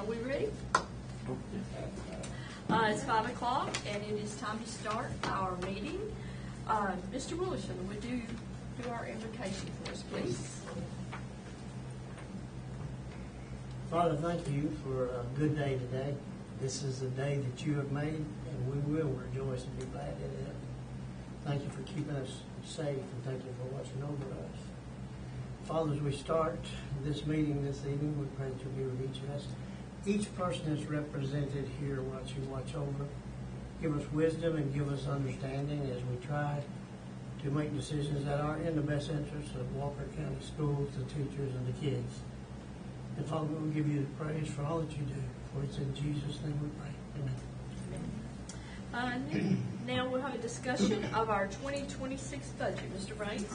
we ready? It's 5 o'clock, and it is time to start our meeting. Mr. Willison, would you do our invocation for us, please? Father, thank you for a good day today. This is the day that you have made, and we will rejoice and be glad in it. Thank you for keeping us safe, and thank you for watching over us. Father, as we start this meeting this evening, we pray that you'll be with each of us. Each person that's represented here, watch you watch over. Give us wisdom and give us understanding as we try to make decisions that are in the best interest of Walker County Schools, the teachers, and the kids. And Father, we'll give you the praise for all that you do. For it's in Jesus' name we pray. Amen. Now we'll have a discussion of our 2026 budget. Mr. Raines?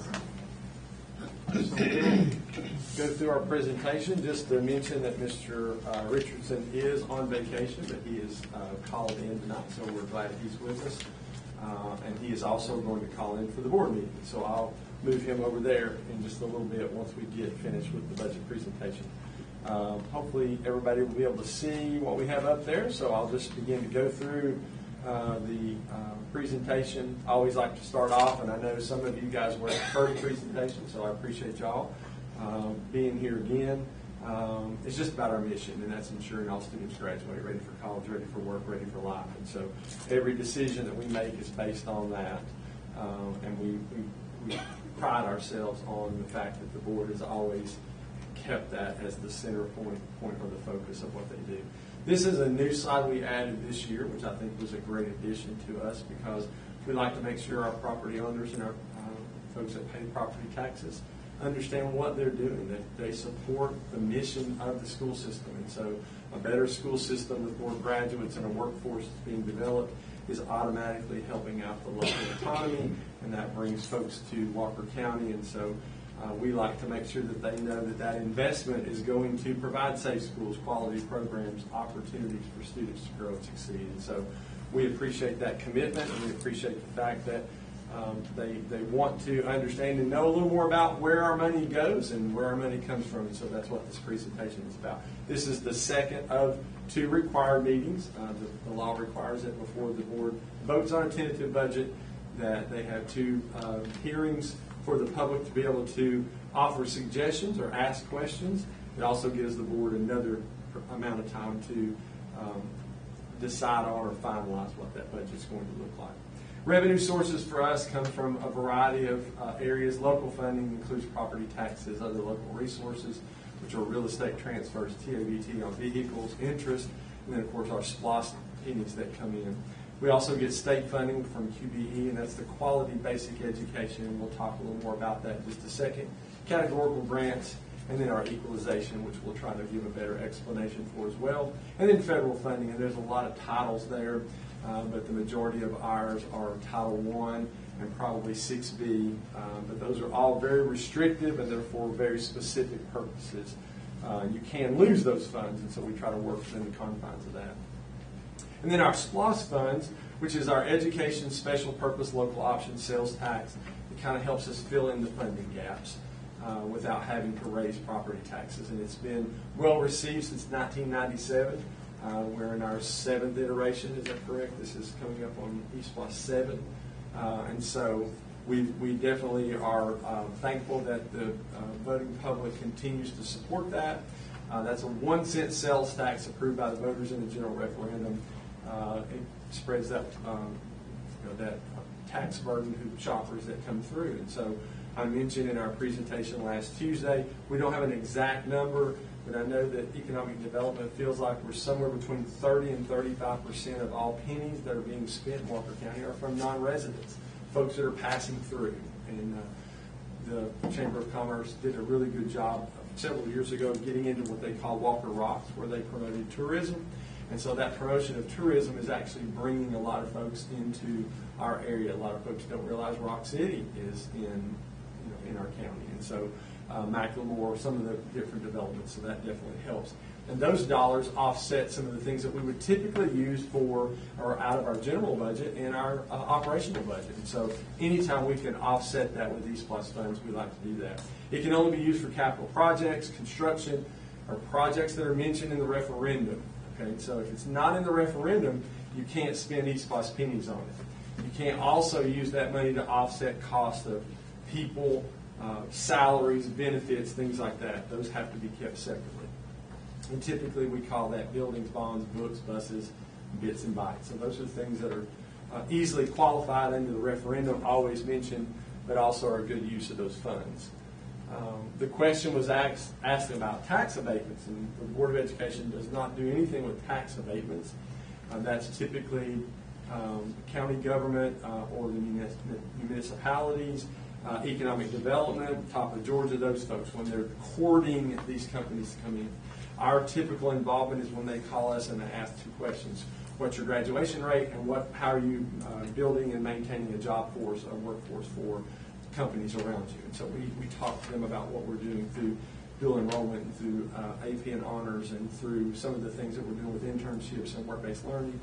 So we'll go through our presentation. Just to mention that Mr. Richardson is on vacation, but he is called in tonight, so we're glad he's with us. And he is also going to call in for the board meeting. So I'll move him over there in just a little bit once we get finished with the budget presentation. Hopefully everybody will be able to see what we have up there, so I'll just begin to go through the presentation. I always like to start off, and I know some of you guys were at the first presentation, so I appreciate y'all being here again. It's just about our mission, and that's ensuring all students graduate ready for college, ready for work, ready for life. And so every decision that we make is based on that, and we pride ourselves on the fact that the board has always kept that as the center point or the focus of what they do. This is a new slide we added this year, which I think was a great addition to us because we like to make sure our property owners and our folks that pay property taxes understand what they're doing, that they support the mission of the school system. And so a better school system with more graduates and a workforce that's being developed is automatically helping out the local economy, and that brings folks to Walker County. And so we like to make sure that they know that that investment is going to provide safe schools, quality programs, opportunities for students to grow and succeed. And so we appreciate that commitment, and we appreciate the fact that they want to understand and know a little more about where our money goes and where our money comes from. And so that's what this presentation is about. This is the second of two required meetings. The law requires that before the board votes on a tentative budget that they have two hearings for the public to be able to offer suggestions or ask questions. It also gives the board another amount of time to decide on or finalize what that budget is going to look like. Revenue sources for us come from a variety of areas. Local funding includes property taxes, other local resources, which are real estate transfers, TABT on vehicles, interest, and then of course our SPLOST pennies that come in. We also get state funding from QBE, and that's the Quality Basic Education, and we'll talk a little more about that in just a second. Categorical grants, and then our equalization, which we'll try to give a better explanation for as well. And then federal funding, and there's a lot of titles there, but the majority of ours are Title I and probably 6B, but those are all very restrictive and therefore very specific purposes. You can lose those funds, and so we try to work within the confines of that. And then our SPLOST funds, which is our Education Special Purpose Local Option Sales Tax. It kind of helps us fill in the funding gaps without having to raise property taxes. And it's been well received since 1997. We're in our 7th iteration, is that correct? This is coming up on eSPLOST 7. And so we definitely are thankful that the voting public continues to support that. That's a 1-cent sales tax approved by the voters in the general referendum. It spreads that that tax burden to shoppers that come through. And so I mentioned in our presentation last Tuesday, we don't have an exact number, but I know that economic development feels like we're somewhere between 30 and 35% of all pennies that are being spent in Walker County are from non-residents, folks that are passing through. And the Chamber of Commerce did a really good job several years ago getting into what they call Walker Rocks, where they promoted tourism. And so that promotion of tourism is actually bringing a lot of folks into our area. A lot of folks don't realize Rock City is in our county. And so Macklemore, some of the different developments, so that definitely helps. And those dollars offset some of the things that we would typically use for or out of our general budget and our operational budget. And so anytime we can offset that with these plus funds, we like to do that. It can only be used for capital projects, construction, are projects that are mentioned in the referendum. Okay, so if it's not in the referendum, you can't spend East Plus pennies on it. You can't also use that money to offset costs of people, salaries, benefits, things like that. Those have to be kept separately. And typically we call that buildings, bonds, books, buses, bits and bytes. So those are the things that are easily qualified under the referendum, always mentioned, but also are a good use of those funds. The question was asked about tax abatements, and the Board of Education does not do anything with tax abatements. That's typically county government or the municipalities, economic development, top of Georgia, those folks, when they're courting these companies to come in. Our typical involvement is when they call us and they ask two questions. What's your graduation rate, and how are you building and maintaining a job force, a workforce for companies around you? And so we talk to them about what we're doing through dual enrollment and through AP and honors and through some of the things that we're doing with internships and work-based learning.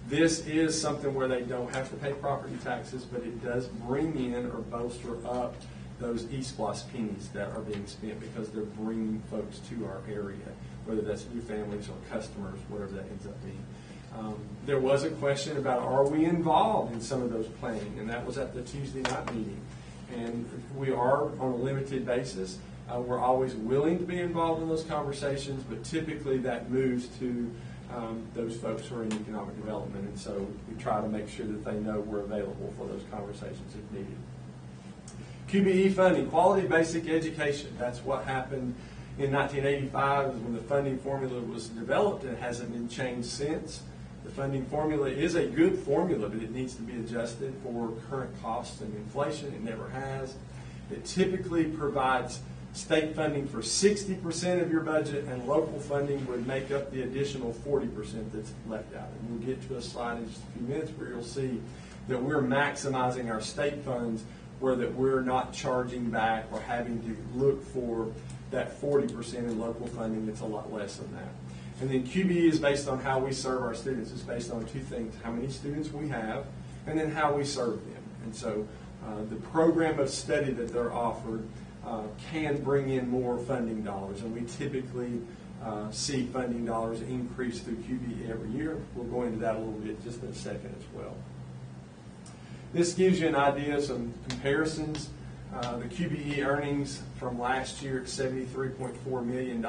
This is something where they don't have to pay property taxes, but it does bring in or bolster up those East Plus pennies that are being spent because they're bringing folks to our area, whether that's new families or customers, whatever that ends up being. There was a question about, are we involved in some of those planning? And that was at the Tuesday night meeting. And we are on a limited basis. We're always willing to be involved in those conversations, but typically that moves to those folks who are in economic development. And so we try to make sure that they know we're available for those conversations if needed. QBE funding, quality basic education. That's what happened in 1985 when the funding formula was developed, and it hasn't been changed since. The funding formula is a good formula, but it needs to be adjusted for current costs and inflation. It never has. It typically provides state funding for 60% of your budget, and local funding would make up the additional 40% that's left out. And we'll get to a slide in just a few minutes where you'll see that we're maximizing our state funds, where that we're not charging back or having to look for that 40% in local funding. It's a lot less than that. And then QBE is based on how we serve our students. It's based on two things: how many students we have, and then how we serve them. And so the program of study that they're offered can bring in more funding dollars, and we typically see funding dollars increase through QBE every year. We'll go into that a little bit just in a second as well. This gives you an idea of some comparisons. The QBE earnings from last year at $73.4 million.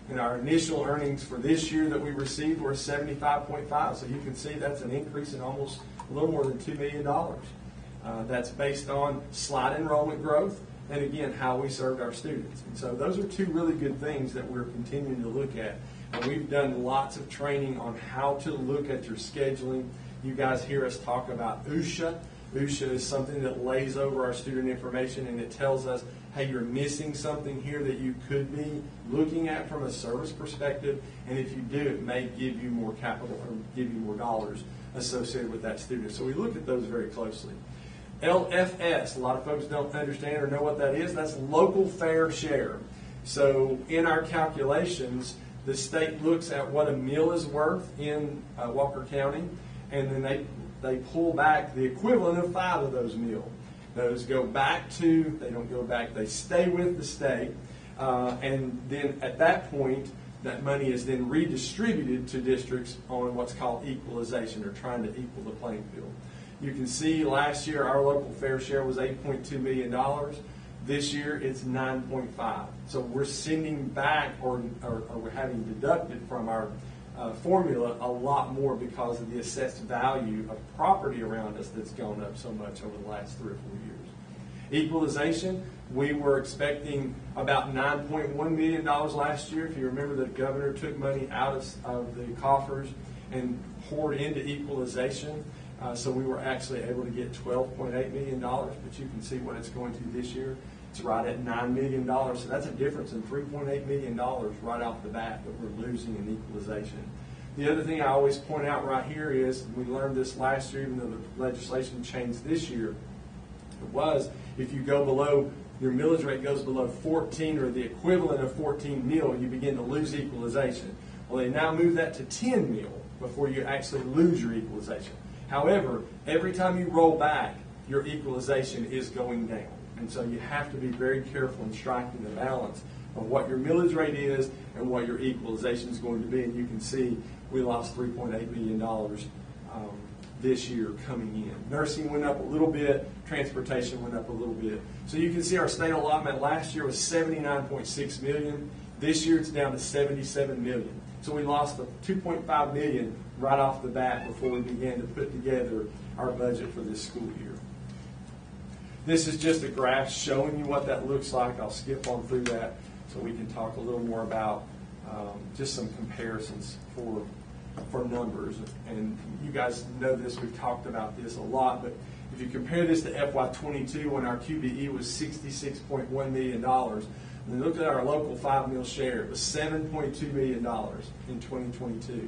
And our initial earnings for this year that we received were $75.5. So you can see that's an increase in almost a little more than $2 million. That's based on slight enrollment growth and, again, how we served our students. And so those are two really good things that we're continuing to look at. And we've done lots of training on how to look at your scheduling. You guys hear us talk about USHA. USHA is something that lays over our student information, and it tells us, hey, you're missing something here that you could be looking at from a service perspective, and if you do, it may give you more capital or give you more dollars associated with that student. So we look at those very closely. LFS, a lot of folks don't understand or know what that is. That's local fair share. So in our calculations, the state looks at what a meal is worth in Walker County, and then they pull back the equivalent of 5 of those meals. Those go back to, they don't go back, they stay with the state, and then at that point, that money is then redistributed to districts on what's called equalization, or trying to equal the playing field. You can see last year our local fair share was $8.2 million. This year it's 9.5. So we're sending back or we're having deducted from our formula a lot more because of the assessed value of property around us that's gone up so much over the last 3 or 4 years. Equalization, we were expecting about $9.1 million last year. If you remember, the governor took money out of the coffers and poured into equalization. So we were actually able to get $12.8 million, but you can see what it's going to this year. It's right at $9 million. So that's a difference in $3.8 million right off the bat that we're losing in equalization. The other thing I always point out right here is, we learned this last year, even though the legislation changed this year, it was if you go below, your millage rate goes below 14 or the equivalent of 14 mil, you begin to lose equalization. Well, they now move that to 10 mil before you actually lose your equalization. However, every time you roll back, your equalization is going down. And so you have to be very careful in striking the balance of what your millage rate is and what your equalization is going to be. And you can see we lost $3.8 million this year coming in. Nursing went up a little bit, transportation went up a little bit. So you can see our state allotment last year was $79.6 million. This year it's down to $77 million. So we lost $2.5 million right off the bat before we began to put together our budget for this school year. This is just a graph showing you what that looks like. I'll skip on through that so we can talk a little more about just some comparisons for numbers. And you guys know this, we've talked about this a lot, but if you compare this to FY22 when our QBE was $66.1 million, and look at our local 5 mil share, it was $7.2 million in 2022.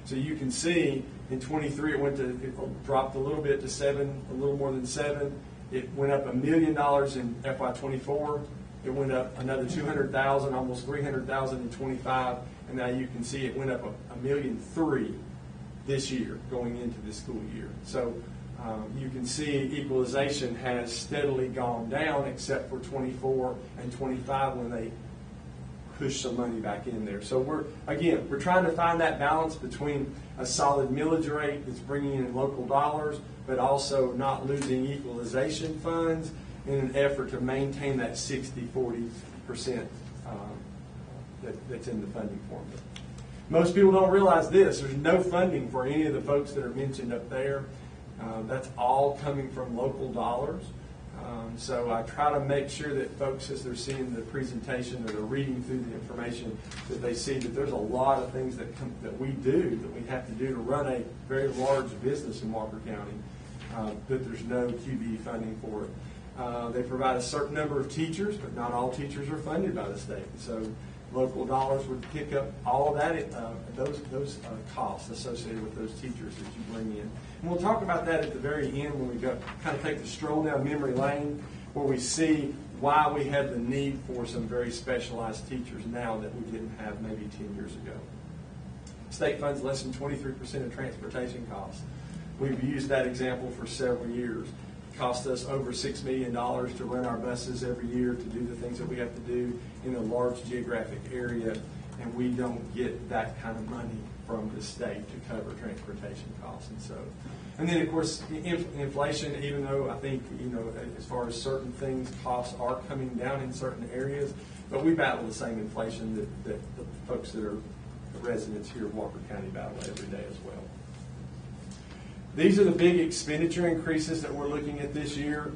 So you can see in 23 it dropped a little bit to 7, a little more than 7. It went up $1 million in FY24. It went up another 200,000, almost 300,000 in 25, and now you can see it went up $1.3 million this year going into this school year. So you can see equalization has steadily gone down, except for 24 and 25 when they push some money back in there. So we're trying to find that balance between a solid millage rate that's bringing in local dollars, but also not losing equalization funds in an effort to maintain that 60-40% that's in the funding formula. Most people don't realize this. There's no funding for any of the folks that are mentioned up there. That's all coming from local dollars. So I try to make sure that folks, as they're seeing the presentation or they're reading through the information, that they see that there's a lot of things that we do, that we have to do to run a very large business in Walker County, that there's no QBE funding for it. They provide a certain number of teachers, but not all teachers are funded by the state. So local dollars would pick up all of that, those costs associated with those teachers that you bring in. And we'll talk about that at the very end when we go kind of take the stroll down memory lane, where we see why we have the need for some very specialized teachers now that we didn't have maybe 10 years ago. State funds less than 23% of transportation costs. We've used that example for several years. It costs us over $6 million to run our buses every year to do the things that we have to do in a large geographic area, and we don't get that kind of money from the state to cover transportation costs. And then of course inflation, even though I think, as far as certain things, costs are coming down in certain areas, but we battle the same inflation that the folks that are the residents here of Walker County battle every day as well. These are the big expenditure increases that we're looking at this year.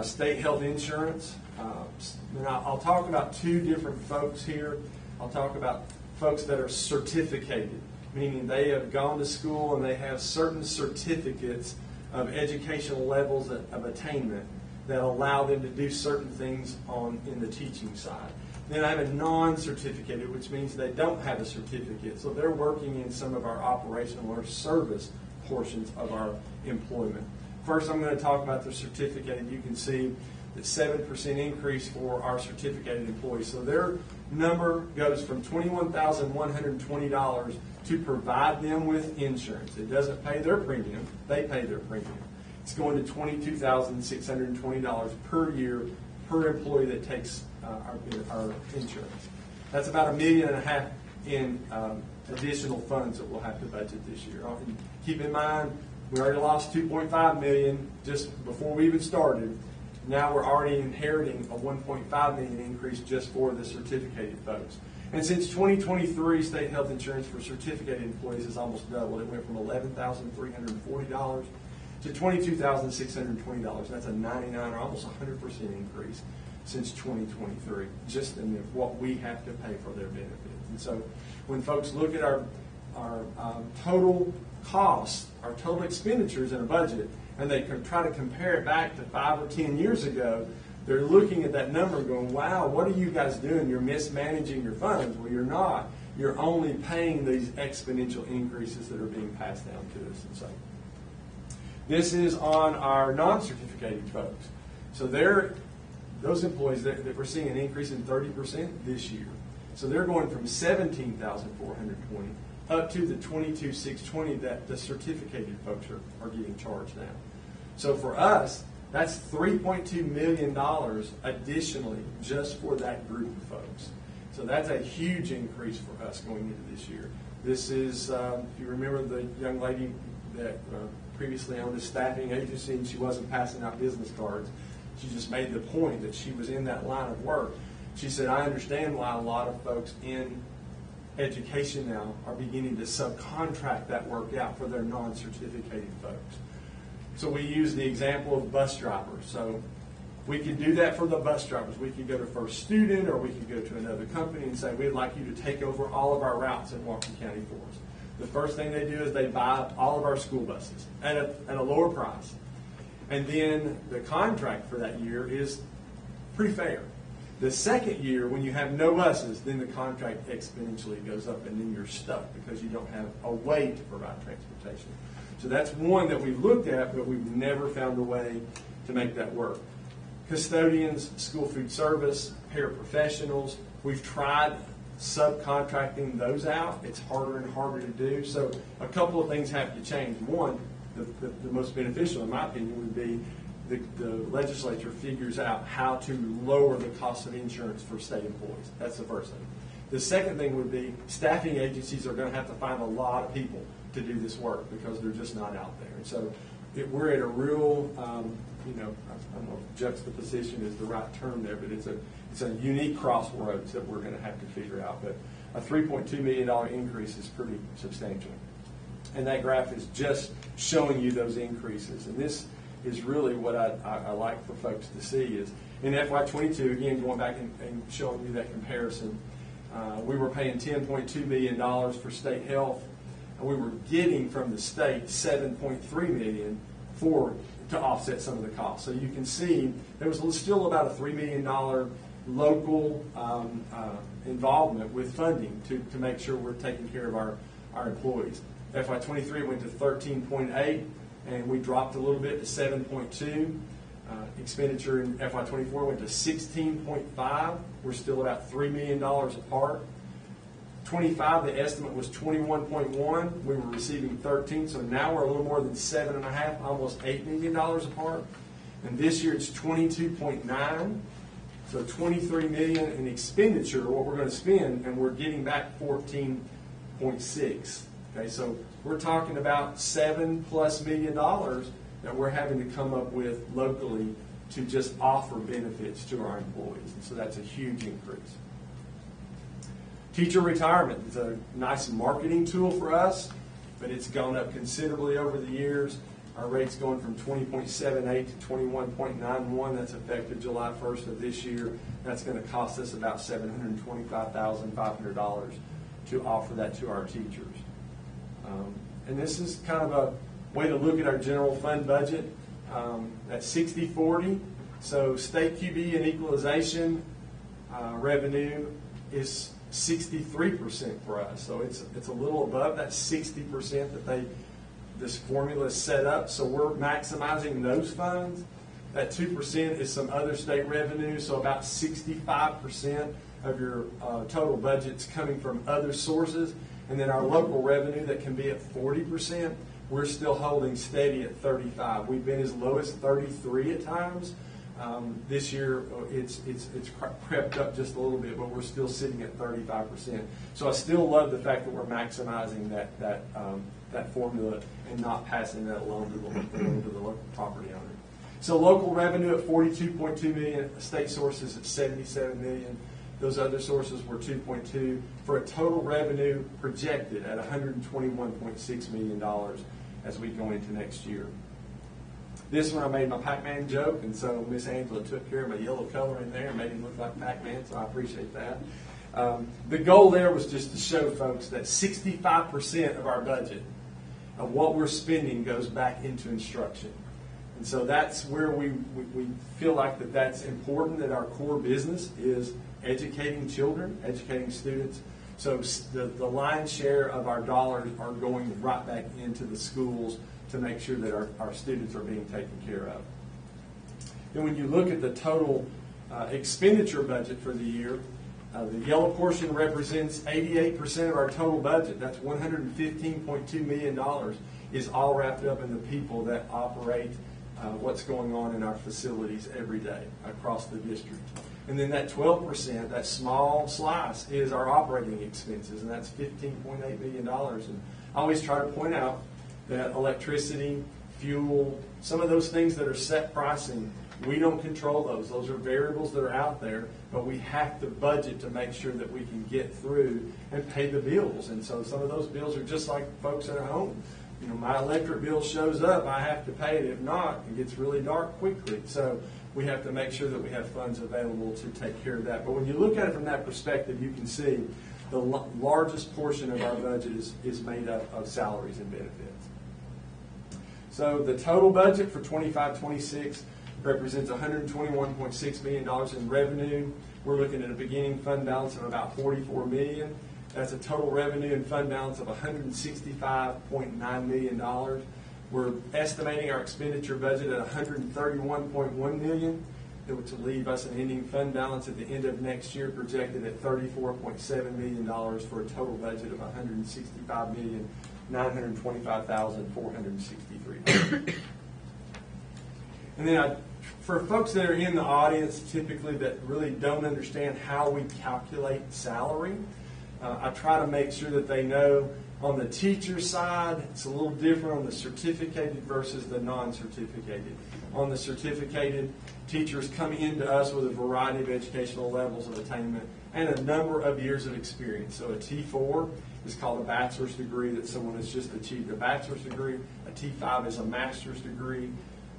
State health insurance. And I'll talk about two different folks here. I'll talk about folks that are certificated, meaning they have gone to school and they have certain certificates of educational levels of attainment that allow them to do certain things in the teaching side. Then I have a non-certificated, which means they don't have a certificate, so they're working in some of our operational or service portions of our employment. First, I'm going to talk about the certificated. You can see the 7% increase for our certificated employees. So their number goes from $21,120 to provide them with insurance. It doesn't pay their premium. They pay their premium. It's going to $22,620 per year per employee that takes our insurance. That's about $1.5 million in additional funds that we'll have to budget this year. And keep in mind, we already lost $2.5 million just before we even started. Now we're already inheriting a $1.5 million increase just for the certificated folks. And since 2023, state health insurance for certificated employees has almost doubled. It went from $11,340 to $22,620. That's a 99 or almost 100% increase since 2023, just in what we have to pay for their benefits. And so when folks look at our total costs, our total expenditures in a budget, and they can try to compare it back to 5 or 10 years ago, they're looking at that number and going, wow, what are you guys doing? You're mismanaging your funds. Well, you're not. You're only paying these exponential increases that are being passed down to us. And so this is on our non-certificated folks. So those employees that we're seeing an increase in 30% this year. So they're going from $17,420 up to the $22,620 that the certificated folks are getting charged now. So for us, that's $3.2 million additionally just for that group of folks. So that's a huge increase for us going into this year. This is, if you remember the young lady that previously owned a staffing agency and she wasn't passing out business cards, she just made the point that she was in that line of work. She said, I understand why a lot of folks in education now are beginning to subcontract that work out for their non-certificated folks. So we use the example of bus drivers. So we could do that for the bus drivers. We could go to First Student, or we could go to another company and say, we'd like you to take over all of our routes in Washington County for us. The first thing they do is they buy all of our school buses at a lower price. And then the contract for that year is pretty fair. The second year, when you have no buses, then the contract exponentially goes up, and then you're stuck because you don't have a way to provide transportation. So that's one that we've looked at, but we've never found a way to make that work. Custodians, school food service, paraprofessionals, we've tried subcontracting those out. It's harder and harder to do. So a couple of things have to change. One, the most beneficial, in my opinion, would be the legislature figures out how to lower the cost of insurance for state employees. That's the first thing. The second thing would be staffing agencies are going to have to find a lot of people to do this work because they're just not out there. And so we're at a real, I don't know if juxtaposition is the right term there, but it's a unique crossroads that we're going to have to figure out. But a $3.2 million increase is pretty substantial. And that graph is just showing you those increases. And this is really what I like for folks to see is in FY22, again, going back and showing you that comparison, we were paying $10.2 million for state health, and we were getting from the state $7.3 million to offset some of the costs. So you can see there was still about a $3 million local involvement with funding to make sure we're taking care of our employees. FY23 went to 13.8, and we dropped a little bit to 7.2. Expenditure in FY24 went to 16.5. We're still about $3 million apart. 25, the estimate was 21.1. We were receiving 13, so now we're a little more than 7.5, almost $8 million apart. And this year it's 22.9. So 23 million in expenditure, what we're going to spend, and we're getting back 14.6. Okay, so we're talking about $7+ million that we're having to come up with locally to just offer benefits to our employees. And so that's a huge increase. Teacher retirement is a nice marketing tool for us, but it's gone up considerably over the years. Our rate's going from 20.78 to 21.91. That's effective July 1st of this year. That's going to cost us about $725,500 to offer that to our teachers. And this is kind of a way to look at our general fund budget. At 60/40, so state QB and equalization revenue is 63% for us. So it's a little above that 60% that this formula is set up. So we're maximizing those funds. That 2% is some other state revenue. So about 65% of your total budget's coming from other sources. And then our local revenue that can be at 40%, we're still holding steady at 35. We've been as low as 33 at times. This year, it's crept up just a little bit, but we're still sitting at 35%. So I still love the fact that we're maximizing that formula and not passing that along to the local property owner. So local revenue at 42.2 million, state sources at 77 million. Those other sources were 2.2 for a total revenue projected at $121.6 million as we go into next year. This one I made my Pac-Man joke, and so Miss Angela took care of my yellow color in there and made him look like Pac-Man, so I appreciate that. The goal there was just to show folks that 65% of our budget of what we're spending goes back into instruction. And so that's where we feel like that's important, that our core business is educating children, educating students. So the lion's share of our dollars are going right back into the schools to make sure that our students are being taken care of. And when you look at the total expenditure budget for the year, the yellow portion represents 88% of our total budget. That's $115.2 million is all wrapped up in the people that operate what's going on in our facilities every day across the district. And then that 12%, that small slice, is our operating expenses, and that's $15.8 million. And I always try to point out that electricity, fuel, some of those things that are set pricing, we don't control those. Those are variables that are out there, but we have to budget to make sure that we can get through and pay the bills. And so some of those bills are just like folks at home. You know, my electric bill shows up, I have to pay it. If not, it gets really dark quickly. So we have to make sure that we have funds available to take care of that. But when you look at it from that perspective, you can see the largest portion of our budget is made up of salaries and benefits. So the total budget for 25-26 represents $121.6 million in revenue. We're looking at a beginning fund balance of about $44 million. That's a total revenue and fund balance of $165.9 million. We're estimating our expenditure budget at $131.1 million, which will leave us an ending fund balance at the end of next year projected at $34.7 million for a total budget of $165,925,463. And then for folks that are in the audience typically that really don't understand how we calculate salary, I try to make sure that they know on the teacher side, it's a little different on the certificated versus the non-certificated. On the certificated, teachers come into us with a variety of educational levels of attainment and a number of years of experience. So a T4 is called a bachelor's degree, that someone has just achieved a bachelor's degree. A T5 is a master's degree.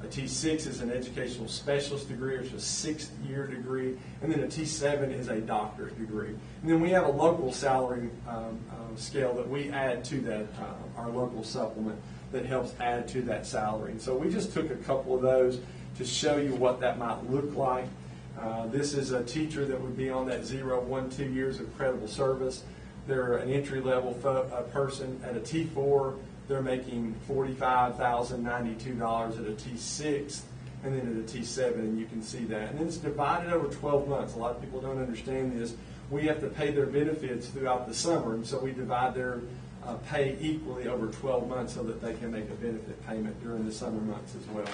A T6 is an educational specialist degree, which is a 6-year degree. And then a T7 is a doctorate degree. And then we have a local salary scale that we add to that, our local supplement that helps add to that salary. And so we just took a couple of those to show you what that might look like. This is a teacher that would be on that 0, 1, 2 years of credible service. They're an entry-level person at a T4. They're making $45,092 at a T6, and then at a T7, and you can see that. And then it's divided over 12 months. A lot of people don't understand this. We have to pay their benefits throughout the summer, and so we divide their pay equally over 12 months so that they can make a benefit payment during the summer months as well.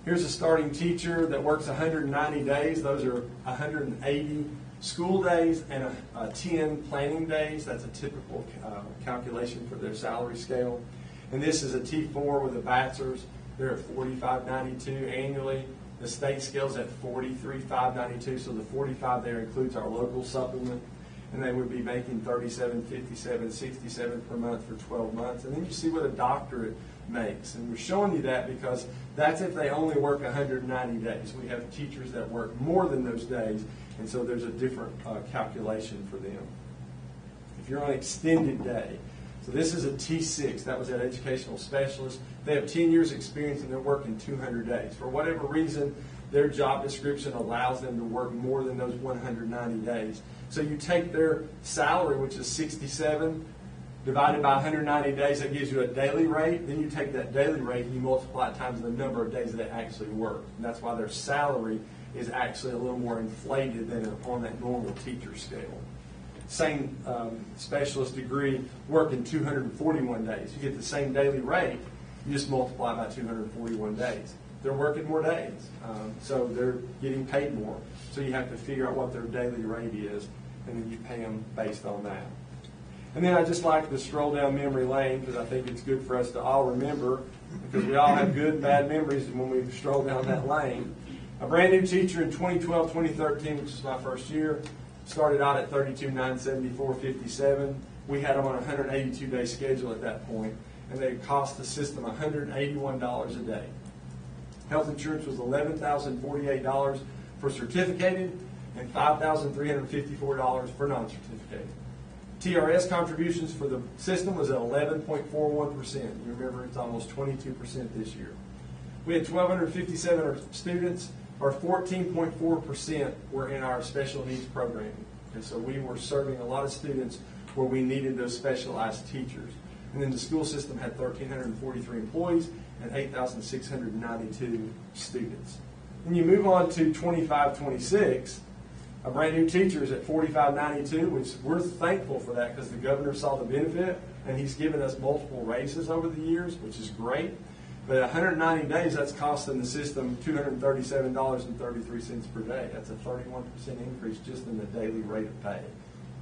Here's a starting teacher that works 190 days. Those are 180 school days and 10 planning days. That's a typical calculation for their salary scale. And this is a T4 with a bachelor's. They're at $45.92 annually. The state scale's at $43,592, so the $45 there includes our local supplement. And they would be making $37.57, $67 per month for 12 months. And then you see what a doctorate makes. And we're showing you that because that's if they only work 190 days. We have teachers that work more than those days, and so there's a different calculation for them. If you're on extended day, so this is a T6, that was that educational specialist. They have 10 years experience and they're working 200 days. For whatever reason, their job description allows them to work more than those 190 days. So you take their salary, which is $67, divided by 190 days, that gives you a daily rate. Then you take that daily rate and you multiply it times the number of days that they actually work. And that's why their salary is actually a little more inflated than on that normal teacher scale. Same specialist degree, working 241 days. You get the same daily rate, you just multiply by 241 days. They're working more days, so they're getting paid more. So you have to figure out what their daily rate is, and then you pay them based on that. And then I just like to stroll down memory lane because I think it's good for us to all remember, because we all have good and bad memories when we stroll down that lane. A brand new teacher in 2012-2013, which was my first year, started out at $32,974.57. We had them on a 182-day schedule at that point, and they cost the system $181 a day. Health insurance was $11,048 for certificated and $5,354 for non-certificated. TRS contributions for the system was at 11.41%. You remember, it's almost 22% this year. We had 1,257 students, or 14.4% were in our special needs programming. And so we were serving a lot of students where we needed those specialized teachers. And then the school system had 1,343 employees and 8,692 students. When you move on to 25-26, a brand new teacher is at $45.92, which we're thankful for that because the governor saw the benefit and he's given us multiple raises over the years, which is great. But at 190 days, that's costing the system $237.33 per day. That's a 31% increase just in the daily rate of pay.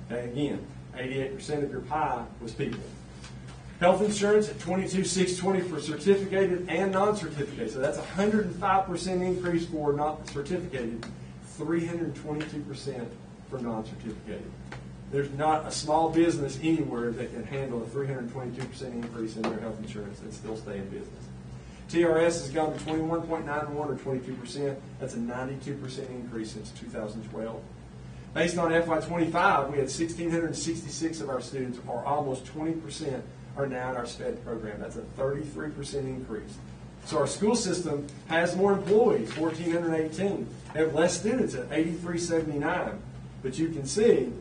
Okay, again, 88% of your pie was people. Health insurance at $22,620 for certificated and non-certificated. So that's a 105% increase for not certificated, 322% for non-certificated. There's not a small business anywhere that can handle a 322% increase in their health insurance and still stay in business. TRS has gone to 21.91 or 22%. That's a 92% increase since 2012. Based on FY25, we had 1,666 of our students, or almost 20%, are now in our SPED program. That's a 33% increase. So our school system has more employees, 1,418. They have less students at 8,379. But you can see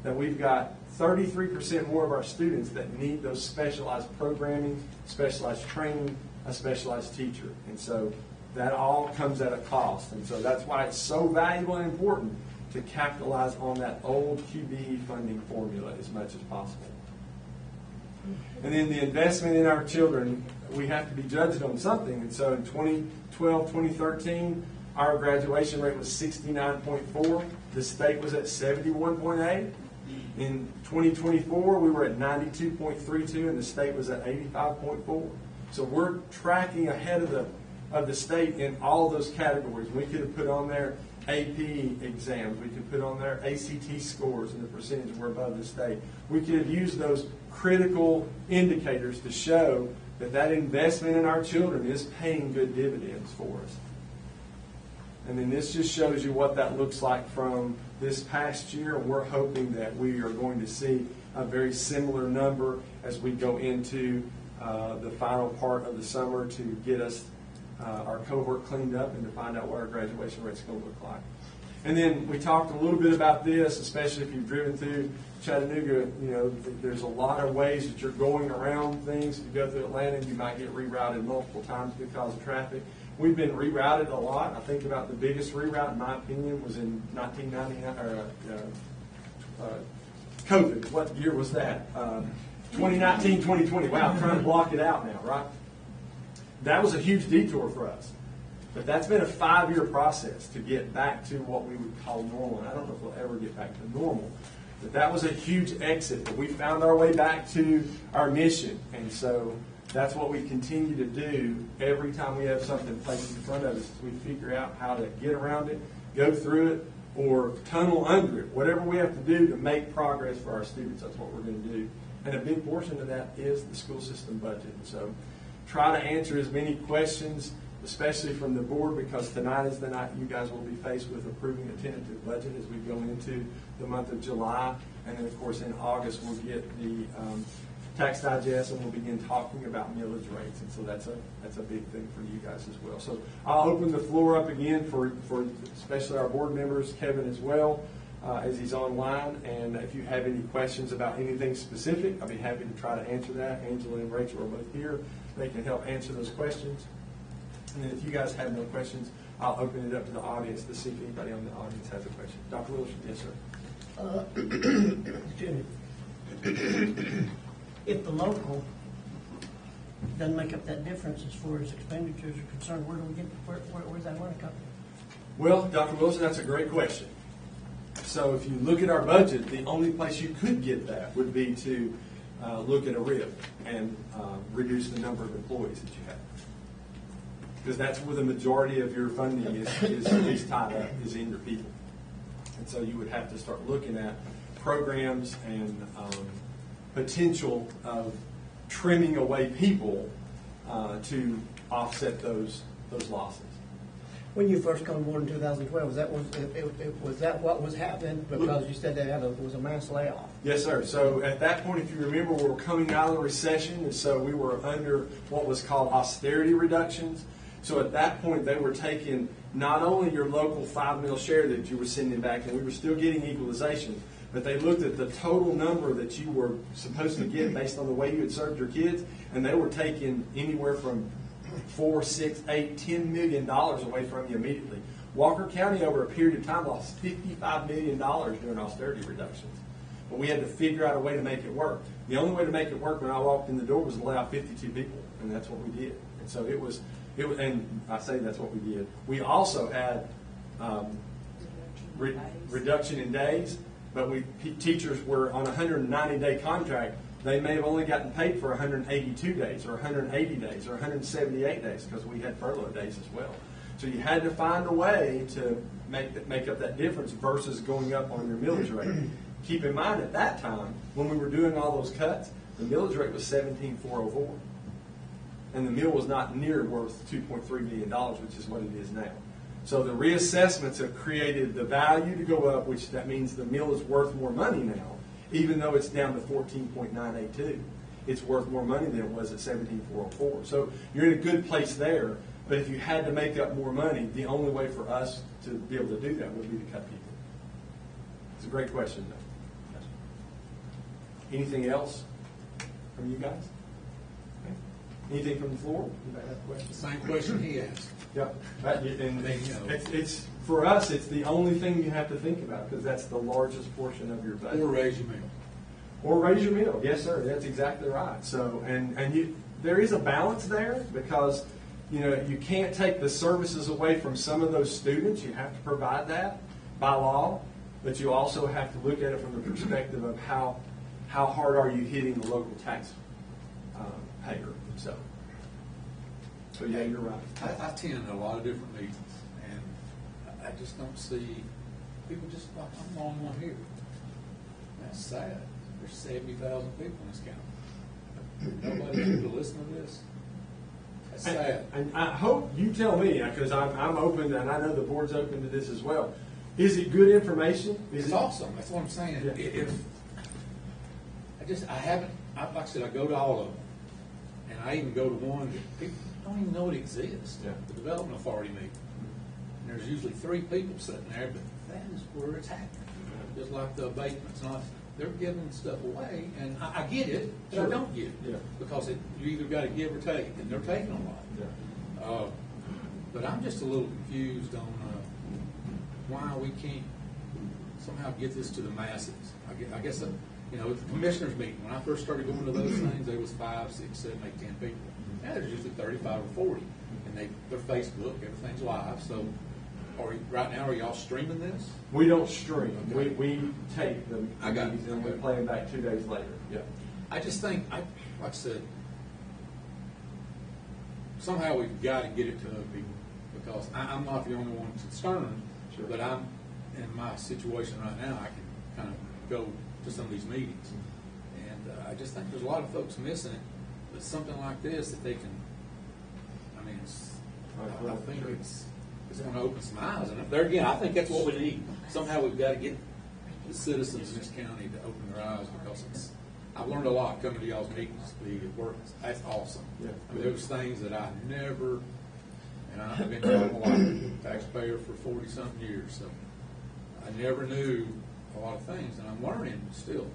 that we've got 33% more of our students that need those specialized programming, specialized training, a specialized teacher. And so that all comes at a cost. And so that's why it's so valuable and important to capitalize on that old QBE funding formula as much as possible. And then the investment in our children, we have to be judged on something. And so in 2012, 2013, our graduation rate was 69.4. The state was at 71.8. In 2024, we were at 92.32, and the state was at 85.4. So we're tracking ahead of the state in all those categories. We could have put on there AP exams. We could put on there ACT scores and the percentage we're above the state. We could have used those critical indicators to show that that investment in our children is paying good dividends for us. And then this just shows you what that looks like from this past year. And we're hoping that we are going to see a very similar number as we go into the final part of the summer to get us our cohort cleaned up and to find out what our graduation rate's going to look like. And then we talked a little bit about this, especially if you've driven through Chattanooga. You know, there's a lot of ways that you're going around things. If you go through Atlanta, you might get rerouted multiple times because of traffic. We've been rerouted a lot. I think about the biggest reroute, in my opinion, was in 1999, COVID. What year was that? 2019, 2020. Wow, I'm trying to block it out now, right? That was a huge detour for us. But that's been a 5-year process to get back to what we would call normal. And I don't know if we'll ever get back to normal. But that was a huge exit. But we found our way back to our mission. And so that's what we continue to do every time we have something placed in front of us. We figure out how to get around it, go through it, or tunnel under it. Whatever we have to do to make progress for our students, that's what we're going to do. And a big portion of that is the school system budget. And so try to answer as many questions, especially from the board, because tonight is the night you guys will be faced with approving a tentative budget as we go into the month of July. And then, of course, in August, we'll get the tax digest and we'll begin talking about millage rates. And so that's a big thing for you guys as well. So I'll open the floor up again for especially our board members, Kevin as well, as he's online. And if you have any questions about anything specific, I'll be happy to try to answer that. Angela and Rachel are both here. They can help answer those questions. And then if you guys have no questions, I'll open it up to the audience to see if anybody on the audience has a question. Dr. Wilson? Yes, sir. If the local doesn't make up that difference as far as expenditures are concerned, where do we get, where's that money coming from? Well, Dr. Wilson, that's a great question. So if you look at our budget, the only place you could get that would be to look at a RIF and reduce the number of employees that you have. Because that's where the majority of your funding is tied up, is in your people. And so you would have to start looking at programs and potential of trimming away people to offset those losses. When you first come aboard in 2012, was that what was happening? Because you said it was a mass layoff. Yes, sir. So at that point, if you remember, we were coming out of the recession, and so we were under what was called austerity reductions. So at that point, they were taking not only your local 5 mil share that you were sending back, and we were still getting equalization, but they looked at the total number that you were supposed to get based on the way you had served your kids, and they were taking anywhere from $4, $6, $8, $10 million away from you immediately. Walker County, over a period of time, lost $55 million during austerity reductions. But we had to figure out a way to make it work. The only way to make it work when I walked in the door was to allow 52 people, and that's what we did. And so it was, and I say that's what we did. We also had reduction in days, but teachers were on a 190-day contract. They may have only gotten paid for 182 days or 180 days or 178 days because we had furlough days as well. So you had to find a way to make up that difference versus going up on your millage rate. Keep in mind at that time, when we were doing all those cuts, the millage rate was $17,404. And the mill was not near worth $2.3 million, which is what it is now. So the reassessments have created the value to go up, which that means the mill is worth more money now, even though it's down to 14.982. It's worth more money than it was at 17,404. So you're in a good place there, but if you had to make up more money, the only way for us to be able to do that would be to cut people. It's a great question, though. Anything else from you guys? Okay. Anything from the floor? Anybody have a question? Same question he asked. Yeah, and it's for us. It's the only thing you have to think about because that's the largest portion of your budget. Or raise your meal. Or raise your meal. Yes, sir. That's exactly right. So, there is a balance there because you can't take the services away from some of those students. You have to provide that by law, but you also have to look at it from the perspective of how hard are you hitting the local tax payer. So yeah, you're right. I attend a lot of different meetings, and I just don't see people just like, I'm the only one here. That's sad. There's 70,000 people in this county. Nobody's here to listen to this. That's sad. And I hope you tell me, because I'm open, and I know the board's open to this as well. Is it good information? It's awesome. That's what I'm saying. Yeah. Like I said, I go to all of them. And I even go to one that people don't even know it exists. Yeah. The Development Authority meeting. And there's usually 3 people sitting there, but that is where it's happening. Just like the abatements. They're giving stuff away, and I get it, but Sure. I don't get it. Yeah. Because you either got to give or take, and they're taking a lot. Yeah. But I'm just a little confused on why we can't somehow get this to the masses. I guess the commissioners meeting, when I first started going to those things, there was 5, 6, 7, 8, 10 people. Now there's usually 35 or 40. And they're Facebook, everything's live. So right now, are y'all streaming this? We don't stream. Okay. We tape them. I got it. And we play them back 2 days later. Yeah. I just think, like I said, somehow we've got to get it to other people because I'm not the only one concerned, Sure. but I'm in my situation right now. I can kind of go to some of these meetings, and I just think there's a lot of folks missing it. But something like this, that they can, I think it's going to open some eyes. And there again, I think that's what we need. Somehow we've got to get the citizens in this county to open their eyes because I've learned a lot coming to y'all's meetings. The work, that's awesome. Yeah. There was things that I never, and I've been doing a lot, taxpayer for 40-something years, so I never knew a lot of things, and I'm learning still.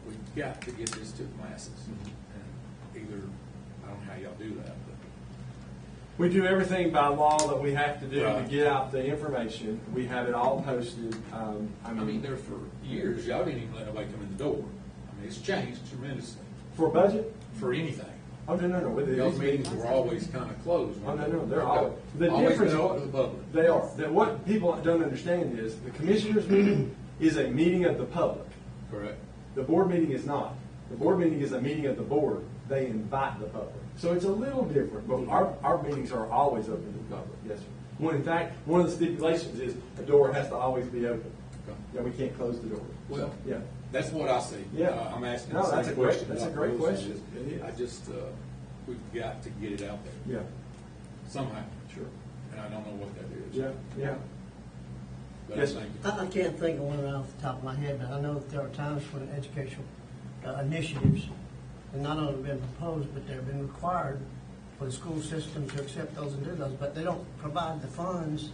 We've got to get this to the masses. And either, I don't know how y'all do that, but We do everything by law that we have to do to Right. get out the information. We have it all posted. I mean, there for years, y'all didn't even let nobody come in the door. It's changed tremendously For budget? for anything. Oh, no. With Those these meetings were always kind of closed. Oh, no. They're all, the Always difference, been open to the public. they are. What people don't understand is the commissioners meeting is a meeting of the public. Correct. The board meeting is not. The board meeting is a meeting of the board. They invite the public. So it's a little different, but our meetings are always open to the public, yes, sir. In fact, one of the stipulations is a door has to always be open. Okay. Yeah, we can't close the door. Well, Yeah. That's what I see. Yeah. I'm asking No, the that's same a great- question. that's a about great those question. things. It is. I just, we've got to get it out there Yeah, somehow, sure. and I don't know what that is. Yeah. But Yes. I think it's- I can't think of one right off the top of my head, but I know that there are times when educational initiatives have not only been proposed, but they've been required for the school system to accept those and do those, but they don't provide the funds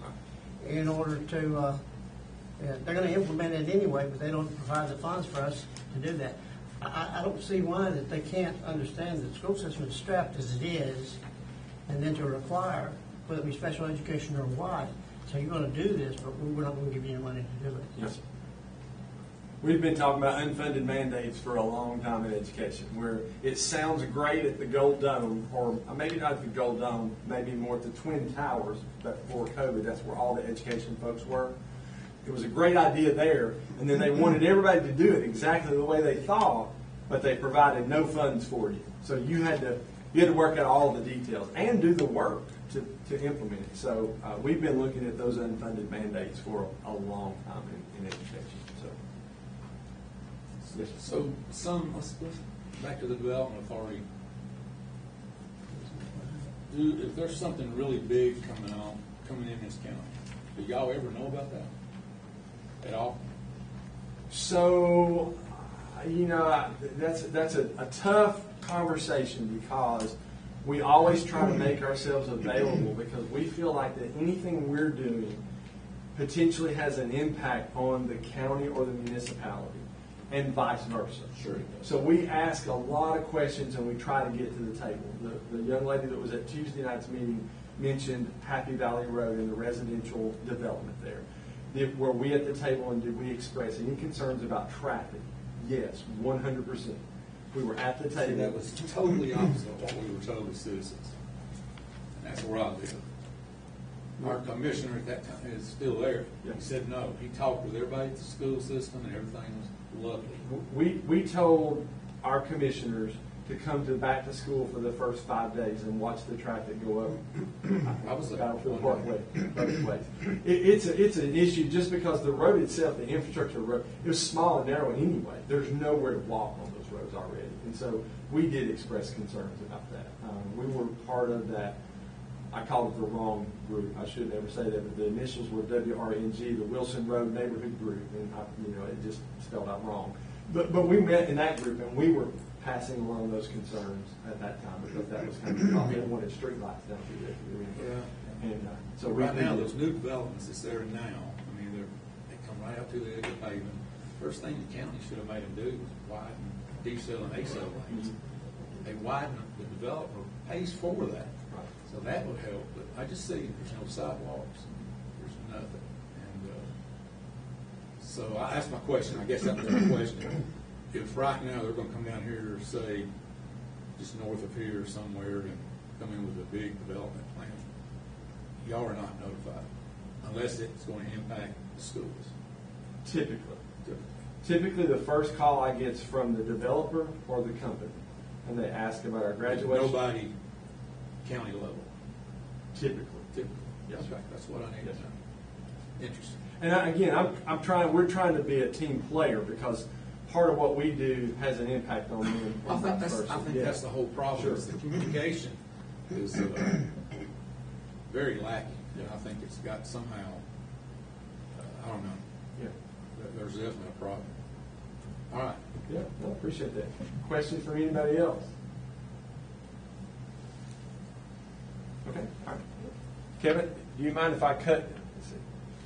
in order to, they're going to implement it anyway, but they don't provide the funds for us to do that. I don't see why that they can't understand that the school system is strapped as it is, and then to require, whether it be special education or what, so you're going to do this, but we're not going to give you any money to do it. Yes. We've been talking about unfunded mandates for a long time in education, where it sounds great at the Gold Dome, or maybe not at the Gold Dome, maybe more at the Twin Towers, but before COVID, that's where all the education folks were. It was a great idea there, and then they wanted everybody to do it exactly the way they thought, but they provided no funds for you. So you had to work out all the details and do the work to implement it. So we've been looking at those unfunded mandates for a long time in education. Yes, sir. So let's back to the development authority. If there's something really big coming in this county, do y'all ever know about that at all? So, that's a tough conversation because we always try to make ourselves available because we feel like that anything we're doing potentially has an impact on the county or the municipality, and vice versa. Sure. So we ask a lot of questions and we try to get to the table. The young lady that was at Tuesday night's meeting mentioned Happy Valley Road and the residential development there. Were we at the table and did we express any concerns about traffic? Yes, 100%. We were at the table. See, that was totally opposite of what we were told as citizens. And that's where I live. Our commissioner at that time is still there. Yeah. He said no. He talked with everybody at the school system and everything was lovely. We told our commissioners to come to back to school for the first 5 days and watch the traffic go up. I was there. Battlefield Parkway, both ways. It's an issue just because the road itself, the infrastructure road, it was small and narrow anyway. There's nowhere to walk on those roads already. And so we did express concerns about that. We were part of that. I called it the wrong group. I should never say that, but the initials were WRNG, the Wilson Road Neighborhood Group, and it just spelled out wrong. But we met in that group, and we were passing along those concerns at that time because that was kind of the problem. They wanted streetlights down through there. Yeah. And so Right now, those new developments that's there now, I mean, they come right out to the edge of pavement. First thing the county should have made them do was widen D-cell and A-cell lanes. They widen, the developer pays for that. So that would help, but I just see there's no sidewalks, there's nothing. And so I asked my question, I guess that was my question. If right now they're gonna come down here, say, just north of here somewhere and come in with a big development plan, y'all are not notified unless it's going to impact the schools. Typically, the first call I get is from the developer or the company, and they ask about our graduation. Nobody county level. Typically. Yes. Okay, that's what I need to know. Interesting. And we're trying to be a team player because part of what we do has an impact on me. I think that's the whole problem. Sure. Is the communication is very lacking, and I think it's got somehow, I don't know. Yeah. There's definitely a problem. All right. Yeah, I appreciate that. Questions from anybody else? Okay, all right. Kevin, do you mind if I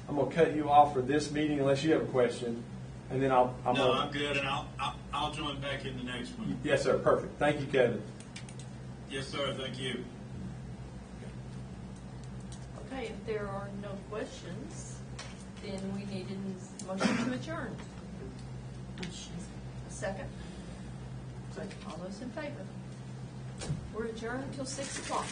I'm going to cut you off for this meeting unless you have a question, and then No, I'm good, and I'll join back in the next one. Yes, sir. Perfect. Thank you, Kevin. Yes, sir. Thank you. Okay, if there are no questions, then we need a motion to adjourn. A second? All those in favor? We're adjourned until 6 o'clock.